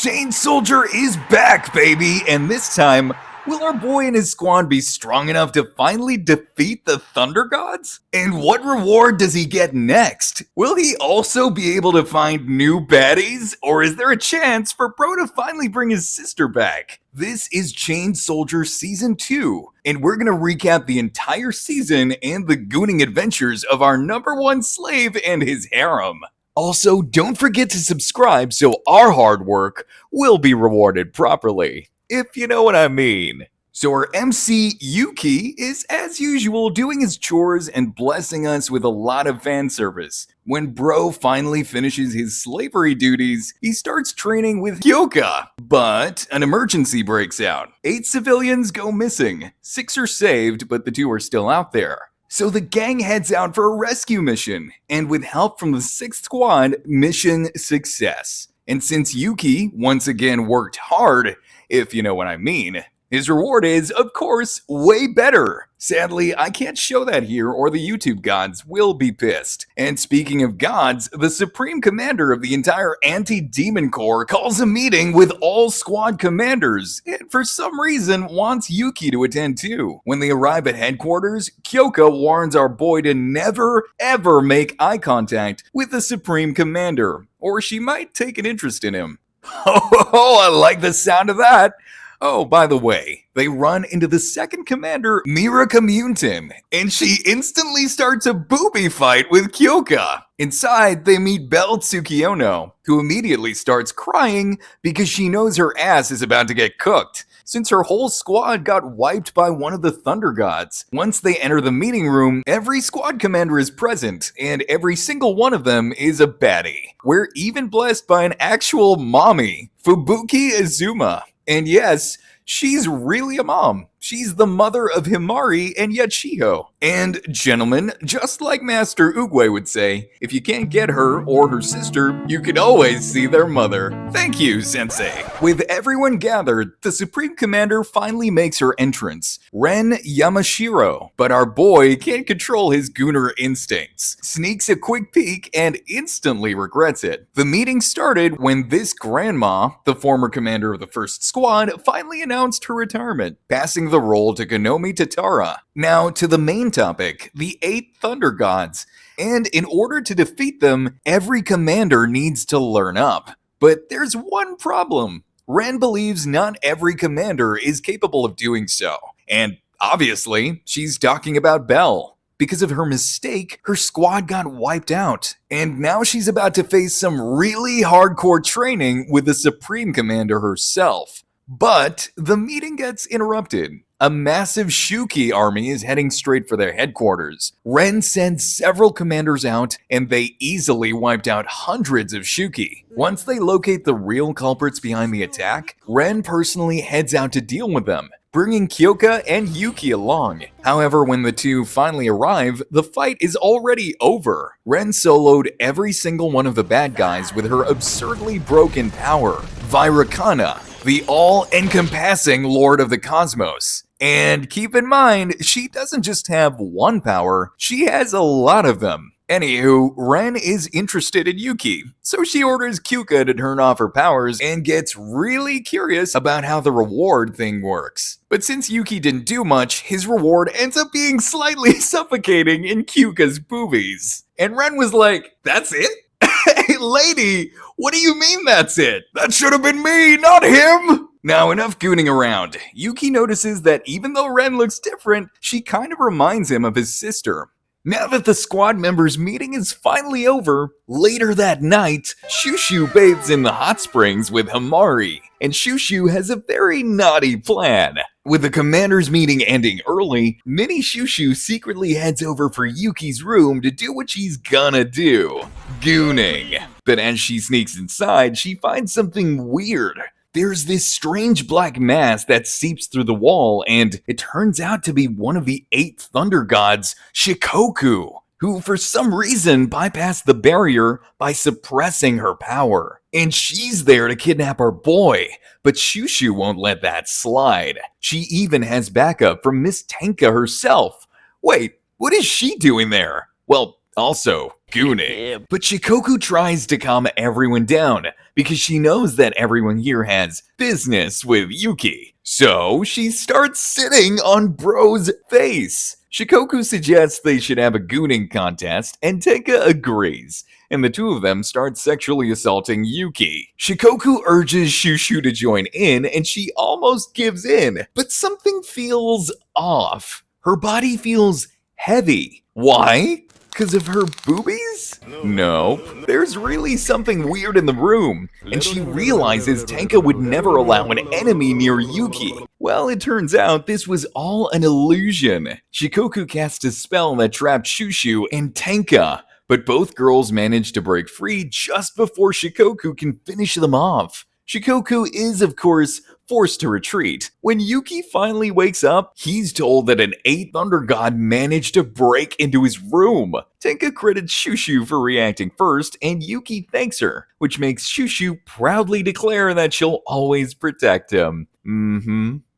Chain Soldier is back, baby! And this time, will our boy and his squad be strong enough to finally defeat the Thunder Gods? And what reward does he get next? Will he also be able to find new baddies? Or is there a chance for Bro to finally bring his sister back? This is Chain Soldier Season 2, and we're gonna recap the entire season and the gooning adventures of our #1 slave and his harem. Also, don't forget to subscribe so our hard work will be rewarded properly, if you know what I mean. So our MC, Yuuki, is as usual doing his chores and blessing us with a lot of fan service. When Bro finally finishes his slavery duties, he starts training with Kyoka. But an emergency breaks out. 8 civilians go missing. 6 are saved, but the 2 are still out there. So the gang heads out for a rescue mission, and with help from the 6th squad, mission success. And since Yuuki once again worked hard, if you know what I mean, his reward is, of course, way better. Sadly, I can't show that here or the YouTube gods will be pissed. And speaking of gods, the supreme commander of the entire anti-demon corps calls a meeting with all squad commanders, and for some reason wants Yuuki to attend too. When they arrive at headquarters, Kyoka warns our boy to never ever make eye contact with the supreme commander, or she might take an interest in him. Oh, I like the sound of that. Oh, by the way, they run into the 2nd commander, Mira Communton, and she instantly starts a booby fight with Kyoka. Inside, they meet Belle Tsukiono, who immediately starts crying because she knows her ass is about to get cooked, since her whole squad got wiped by one of the Thunder Gods. Once they enter the meeting room, every squad commander is present, and every single one of them is a baddie. We're even blessed by an actual mommy, Fubuki Azuma. And yes, she's really a mom. She's the mother of Himari and Yachiho. And gentlemen, just like Master Oogway would say, if you can't get her or her sister, you can always see their mother. Thank you, Sensei. With everyone gathered, the Supreme Commander finally makes her entrance, Ren Yamashiro. But our boy can't control his gooner instincts, sneaks a quick peek, and instantly regrets it. The meeting started when this grandma, the former commander of the 1st squad, finally announced her retirement, passing the role to Konomi Tatara. Now to the main topic, the 8 Thunder Gods. And in order to defeat them, every commander needs to learn up. But there's one problem. Ren believes not every commander is capable of doing so. And obviously, she's talking about Belle. Because of her mistake, her squad got wiped out. And now she's about to face some really hardcore training with the Supreme Commander herself. But the meeting gets interrupted. A massive Shuki army is heading straight for their headquarters. Ren sends several commanders out, and they easily wiped out hundreds of Shuki. Once they locate the real culprits behind the attack, Ren personally heads out to deal with them, bringing Kyoka and Yuuki along. However, when the 2 finally arrive, the fight is already over. Ren soloed every single one of the bad guys with her absurdly broken power, Virakana, the all-encompassing Lord of the Cosmos. And keep in mind, she doesn't just have one power, she has a lot of them. Anywho, Ren is interested in Yuuki, so she orders Kyoka to turn off her powers and gets really curious about how the reward thing works. But since Yuuki didn't do much, his reward ends up being slightly suffocating in Kyoka's boobies. And Ren was like, "That's it? Hey lady, what do you mean that's it? That should have been me, not him!" Now enough gooning around. Yuuki notices that even though Ren looks different, she kind of reminds him of his sister. Now that the squad members' meeting is finally over, later that night, Shushu bathes in the hot springs with Himari, and Shushu has a very naughty plan. With the commanders' meeting ending early, Mini Shushu secretly heads over for Yuki's room to do what she's gonna do, gooning. But as she sneaks inside, she finds something weird. There's this strange black mass that seeps through the wall, and it turns out to be one of the 8 Thunder Gods, Shikoku, who for some reason bypassed the barrier by suppressing her power. And she's there to kidnap our boy, but Shushu won't let that slide. She even has backup from Miss Tenka herself. Wait, what is she doing there? Well, also gooning. But Shikoku tries to calm everyone down, because she knows that everyone here has business with Yuuki. So she starts sitting on Bro's face. Shikoku suggests they should have a gooning contest, and Tenka agrees, and the two of them start sexually assaulting Yuuki. Shikoku urges Shushu to join in, and she almost gives in, but something feels off. Her body feels heavy. Why? Because of her boobies? Nope. There's really something weird in the room, and she realizes Tenka would never allow an enemy near Yuuki. Well, it turns out this was all an illusion. Shikoku cast a spell that trapped Shushu and Tenka, but both girls manage to break free just before Shikoku can finish them off. Shikoku is, of course, forced to retreat. When Yuuki finally wakes up, he's told that an 8th Thunder God managed to break into his room. Tenka credits Shushu for reacting first, and Yuuki thanks her, which makes Shushu proudly declare that she'll always protect him.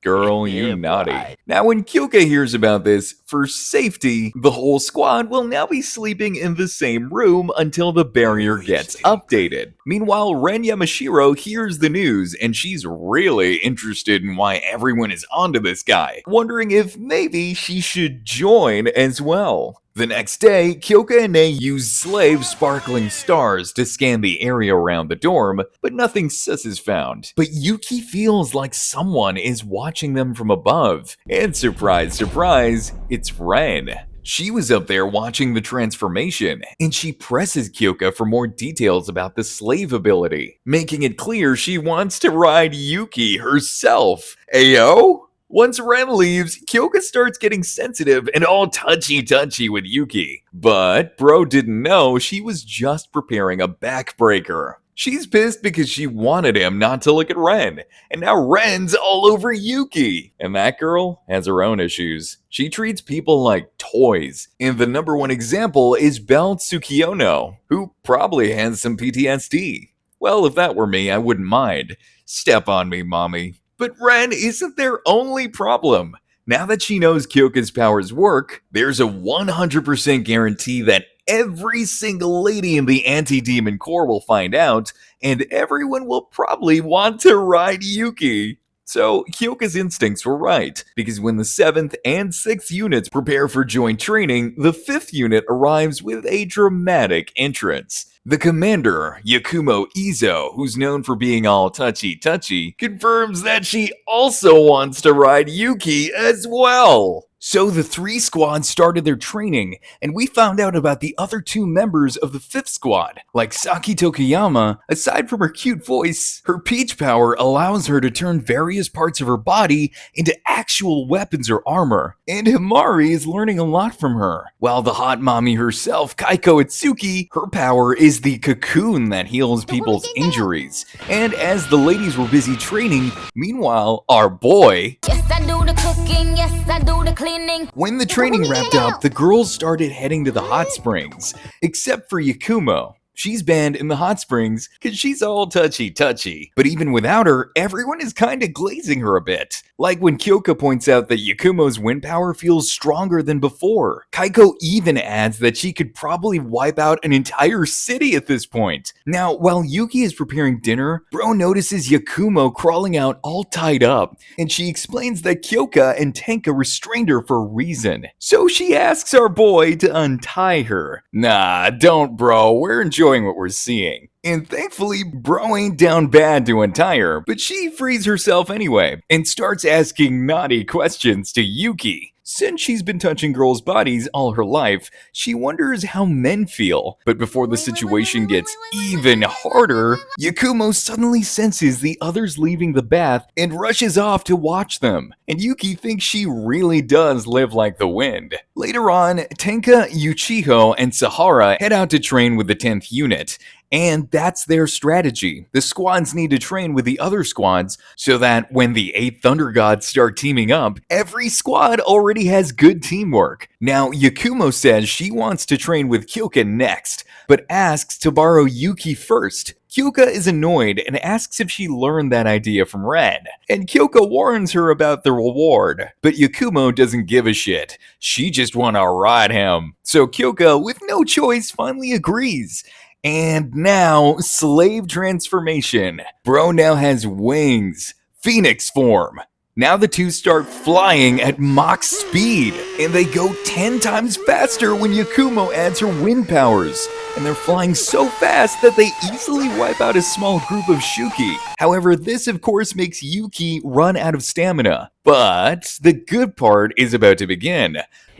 Girl, you naughty. Now, when Kyoka hears about this, for safety, the whole squad will now be sleeping in the same room until the barrier gets updated. Meanwhile, Ren Yamashiro hears the news, and she's really interested in why everyone is onto this guy, wondering if maybe she should join as well. The next day, Kyoka and Nei use slave sparkling stars to scan the area around the dorm, but nothing sus is found. But Yuuki feels like someone is watching them from above. And surprise, surprise, it's Ren. She was up there watching the transformation, and she presses Kyoka for more details about the slave ability, making it clear she wants to ride Yuuki herself. Ayo? Once Ren leaves, Kyoka starts getting sensitive and all touchy-touchy with Yuuki. But Bro didn't know she was just preparing a backbreaker. She's pissed because she wanted him not to look at Ren, and now Ren's all over Yuuki. And that girl has her own issues. She treats people like toys, and the number one example is Belle Tsukiono, who probably has some PTSD. Well, if that were me, I wouldn't mind. Step on me, mommy. But Ren isn't their only problem. Now that she knows Kyoka's powers work, there's a 100% guarantee that every single lady in the Anti-Demon Corps will find out, and everyone will probably want to ride Yuuki. So Kyoka's instincts were right, because when the 7th and 6th units prepare for joint training, the 5th unit arrives with a dramatic entrance. The commander, Yakumo Izo, who's known for being all touchy-touchy, confirms that she also wants to ride Yuuki as well. So the 3 squads started their training, and we found out about the other 2 members of the 5th squad. Like Saki Tokuyama, aside from her cute voice, her peach power allows her to turn various parts of her body into actual weapons or armor, and Himari is learning a lot from her. While the hot mommy herself, Kaiko Itsuki, her power is the cocoon that heals people's injuries. And as the ladies were busy training, meanwhile, our boy... Yes, I do the cooking, yes, I do the cleaning. When the training wrapped up, the girls started heading to the hot springs, except for Yakumo. She's banned in the hot springs because she's all touchy-touchy. But even without her, everyone is kinda glazing her a bit. Like when Kyoka points out that Yakumo's wind power feels stronger than before. Kaiko even adds that she could probably wipe out an entire city at this point. Now, while Yuuki is preparing dinner, Bro notices Yakumo crawling out all tied up, and she explains that Kyoka and Tenka restrained her for a reason. So she asks our boy to untie her. Nah, don't, bro, we're enjoying what we're seeing. And thankfully, Bro ain't down bad to untie her, but she frees herself anyway, and starts asking naughty questions to Yuuki. Since she's been touching girls' bodies all her life, she wonders how men feel. But before the situation gets even harder, Yakumo suddenly senses the others leaving the bath and rushes off to watch them. And Yuuki thinks she really does live like the wind. Later on, Tenka, Yuchiho, and Sahara head out to train with the 10th unit. And that's their strategy. The squads need to train with the other squads so that when the 8 Thunder Gods start teaming up, every squad already has good teamwork. Now, Yakumo says she wants to train with Kyoka next, but asks to borrow Yuuki first. Kyoka is annoyed and asks if she learned that idea from Ren, and Kyoka warns her about the reward, but Yakumo doesn't give a shit. She just wanna ride him. So Kyoka, with no choice, finally agrees. And now, slave transformation. Bro now has wings, phoenix form. Now the two start flying at Mach speed, and they go 10 times faster when Yakumo adds her wind powers. And they're flying so fast that they easily wipe out a small group of Shuki. However, this of course makes Yuki run out of stamina. But the good part is about to begin.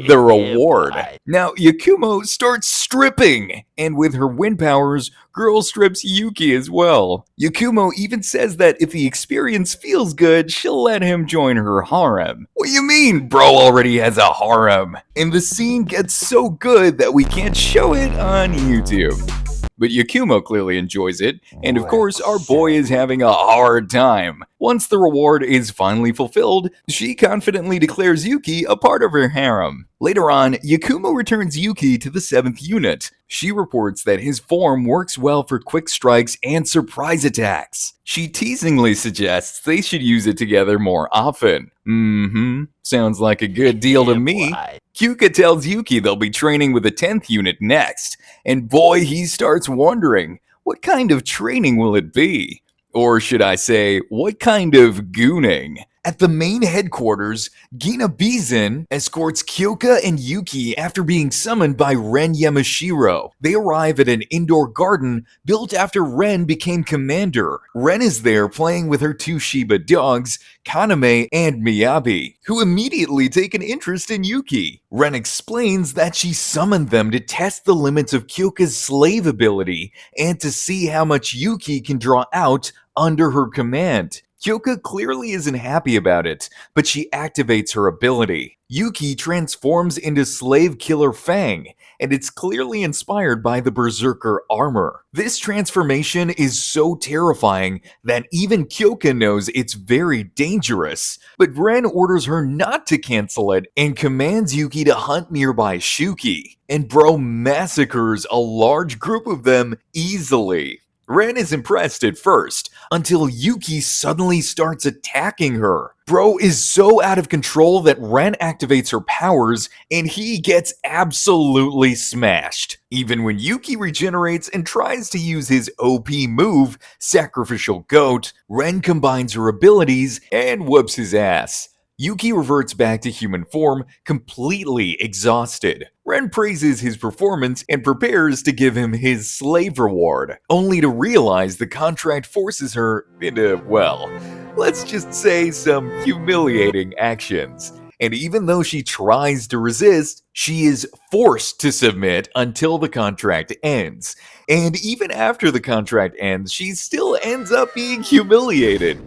The reward. Now, Yakumo starts stripping, and with her wind powers, girl strips Yuki as well. Yakumo even says that if the experience feels good, she'll let him join her harem. What do you mean, bro already has a harem? And the scene gets so good that we can't show it on YouTube. But Yakumo clearly enjoys it, and of course our boy is having a hard time. Once the reward is finally fulfilled, she confidently declares Yuki a part of her harem. Later on, Yakumo returns Yuki to the 7th unit. She reports that his form works well for quick strikes and surprise attacks. She teasingly suggests they should use it together more often. Sounds like a good deal to me. Kyuka tells Yuki they'll be training with the 10th unit next, and boy, he starts wondering, what kind of training will it be? Or should I say, what kind of gooning? At the main headquarters, Gina Bizin escorts Kyoka and Yuki after being summoned by Ren Yamashiro. They arrive at an indoor garden built after Ren became commander. Ren is there playing with her 2 Shiba dogs, Kaname and Miyabi, who immediately take an interest in Yuki. Ren explains that she summoned them to test the limits of Kyoka's slave ability and to see how much Yuki can draw out under her command. Kyoka clearly isn't happy about it, but she activates her ability. Yuki transforms into Slave Killer Fang, and it's clearly inspired by the Berserker armor. This transformation is so terrifying that even Kyoka knows it's very dangerous, but Ren orders her not to cancel it and commands Yuki to hunt nearby Shuki, and bro massacres a large group of them easily. Ren is impressed at first, until Yuki suddenly starts attacking her. Bro is so out of control that Ren activates her powers, and he gets absolutely smashed. Even when Yuki regenerates and tries to use his OP move, Sacrificial Goat, Ren combines her abilities and whoops his ass. Yuki reverts back to human form, completely exhausted. Ren praises his performance and prepares to give him his slave reward, only to realize the contract forces her into, well, let's just say some humiliating actions. And even though she tries to resist, she is forced to submit until the contract ends. And even after the contract ends, she still ends up being humiliated.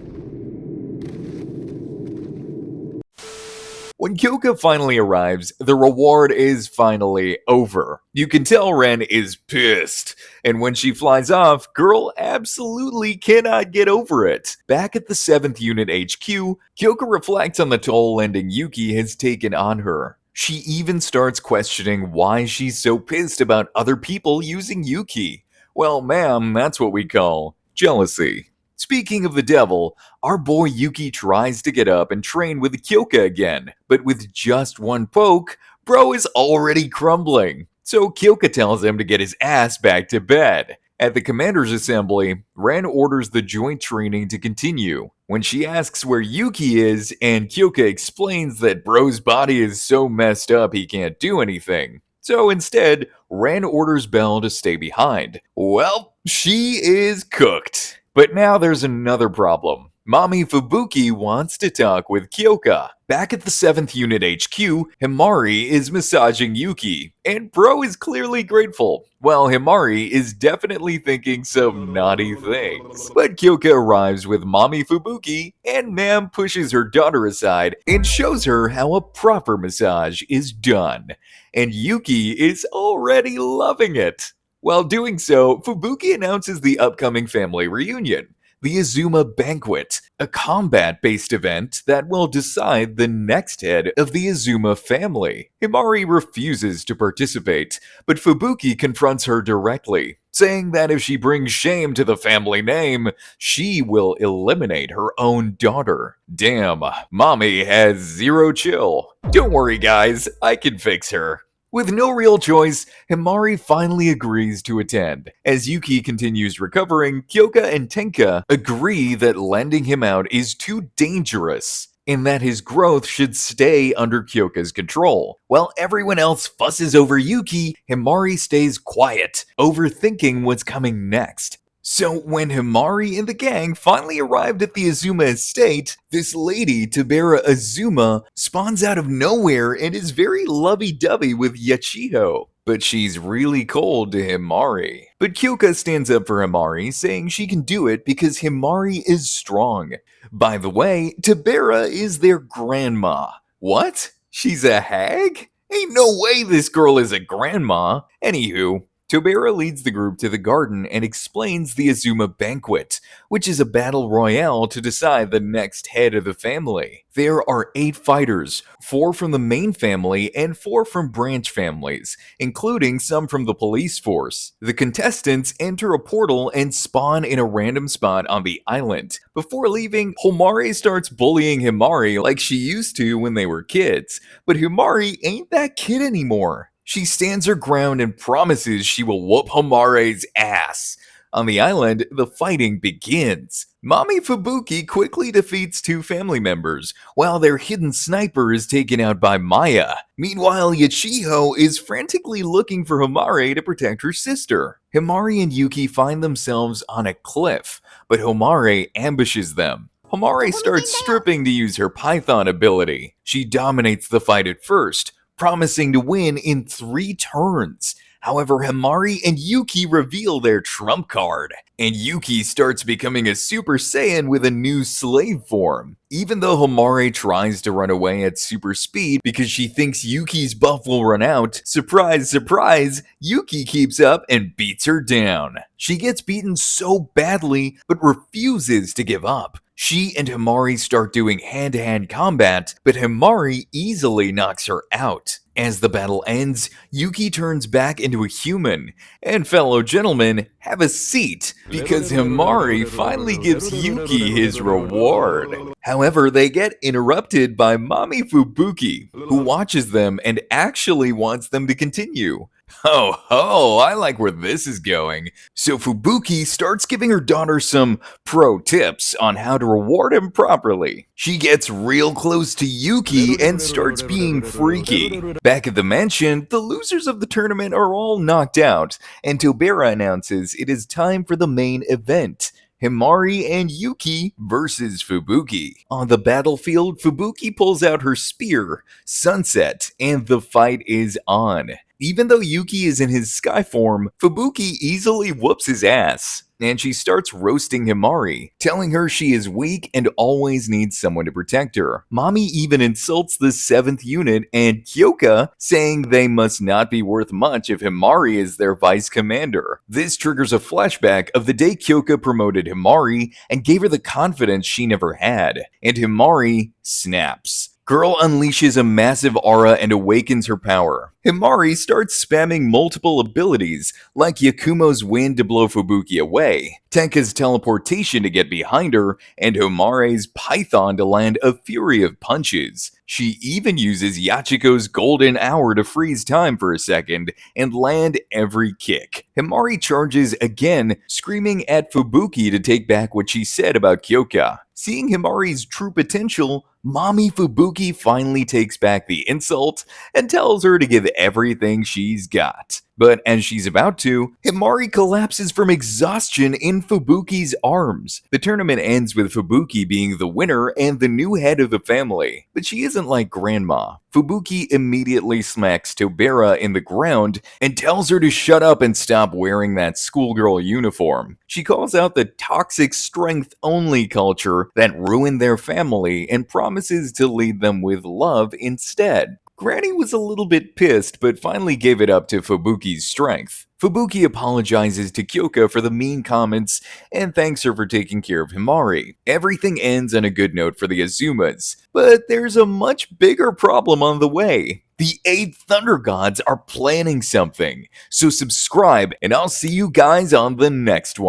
When Kyoka finally arrives, the reward is finally over. You can tell Ren is pissed, and when she flies off, girl absolutely cannot get over it. Back at the 7th Unit HQ, Kyoka reflects on the toll ending Yuki has taken on her. She even starts questioning why she's so pissed about other people using Yuki. Well, ma'am, that's what we call jealousy. Speaking of the devil, our boy Yuki tries to get up and train with Kyoka again, but with just one poke, bro is already crumbling. So Kyoka tells him to get his ass back to bed. At the commander's assembly, Ren orders the joint training to continue. When she asks where Yuki is, and Kyoka explains that bro's body is so messed up he can't do anything. So instead, Ren orders Belle to stay behind. Well, she is cooked. But now there's another problem. Mommy Fubuki wants to talk with Kyoka. Back at the 7th Unit HQ, Himari is massaging Yuki, and bro is clearly grateful, while Himari is definitely thinking some naughty things. But Kyoka arrives with Mommy Fubuki, and ma'am pushes her daughter aside and shows her how a proper massage is done. And Yuki is already loving it. While doing so, Fubuki announces the upcoming family reunion, the Azuma Banquet, a combat-based event that will decide the next head of the Azuma family. Himari refuses to participate, but Fubuki confronts her directly, saying that if she brings shame to the family name, she will eliminate her own daughter. Damn, mommy has zero chill. Don't worry guys, I can fix her. With no real choice, Himari finally agrees to attend. As Yuki continues recovering, Kyoka and Tenka agree that lending him out is too dangerous and that his growth should stay under Kyoka's control. While everyone else fusses over Yuki, Himari stays quiet, overthinking what's coming next. So when Himari and the gang finally arrived at the Azuma estate, this lady, Tabera Azuma, spawns out of nowhere and is very lovey-dovey with Yachiho. But she's really cold to Himari. But Kyoka stands up for Himari, saying she can do it because Himari is strong. By the way, Tabera is their grandma. What? She's a hag? Ain't no way this girl is a grandma. Anywho, Tobera leads the group to the garden and explains the Azuma Banquet, which is a battle royale to decide the next head of the family. There are 8 fighters, 4 from the main family and 4 from branch families, including some from the police force. The contestants enter a portal and spawn in a random spot on the island. Before leaving, Himari starts bullying Himari like she used to when they were kids, but Himari ain't that kid anymore. She stands her ground and promises she will whoop Himari's ass. On the island, the fighting begins. Mami Fubuki quickly defeats 2 family members, while their hidden sniper is taken out by Maya. Meanwhile, Yachiho is frantically looking for Himari to protect her sister. Himari and Yuki find themselves on a cliff, but Himari ambushes them. Himari starts stripping to use her Python ability. She dominates the fight at first, promising to win in 3 turns. However, Himari and Yuki reveal their trump card, and Yuki starts becoming a Super Saiyan with a new slave form. Even though Himari tries to run away at super speed because she thinks Yuki's buff will run out, surprise, surprise, Yuki keeps up and beats her down. She gets beaten so badly, but refuses to give up. She and Himari start doing hand-to-hand combat, but Himari easily knocks her out. As the battle ends, Yuki turns back into a human. And fellow gentlemen, have a seat, because Himari finally gives Yuki his reward. However, they get interrupted by Mami Fubuki, who watches them and actually wants them to continue. Ho ho, I like where this is going. So Fubuki starts giving her daughter some pro tips on how to reward him properly. She gets real close to Yuki and starts being freaky. Back at the mansion, the losers of the tournament are all knocked out, and Tobera announces it is time for the main event. Himari and Yuki versus Fubuki. On the battlefield, Fubuki pulls out her spear, Sunset, and the fight is on. Even though Yuki is in his sky form, Fubuki easily whoops his ass, and she starts roasting Himari, telling her she is weak and always needs someone to protect her. Mami even insults the 7th unit and Kyoka, saying they must not be worth much if Himari is their vice commander. This triggers a flashback of the day Kyoka promoted Himari and gave her the confidence she never had, and Himari snaps. Girl unleashes a massive aura and awakens her power. Himari starts spamming multiple abilities, like Yakumo's wind to blow Fubuki away, Tenka's teleportation to get behind her, and Himari's Python to land a fury of punches. She even uses Yachiko's golden hour to freeze time for a second and land every kick. Himari charges again, screaming at Fubuki to take back what she said about Kyoka. Seeing Himari's true potential, Mami Fubuki finally takes back the insult and tells her to give everything she's got. But as she's about to, Himari collapses from exhaustion in Fubuki's arms. The tournament ends with Fubuki being the winner and the new head of the family. But she isn't like Grandma. Fubuki immediately smacks Tobera in the ground and tells her to shut up and stop wearing that schoolgirl uniform. She calls out the toxic strength-only culture that ruined their family and promises to lead them with love instead. Granny was a little bit pissed, but finally gave it up to Fubuki's strength. Fubuki apologizes to Kyoka for the mean comments and thanks her for taking care of Himari. Everything ends on a good note for the Azumas, but there's a much bigger problem on the way. The 8 Thunder Gods are planning something, so subscribe and I'll see you guys on the next one.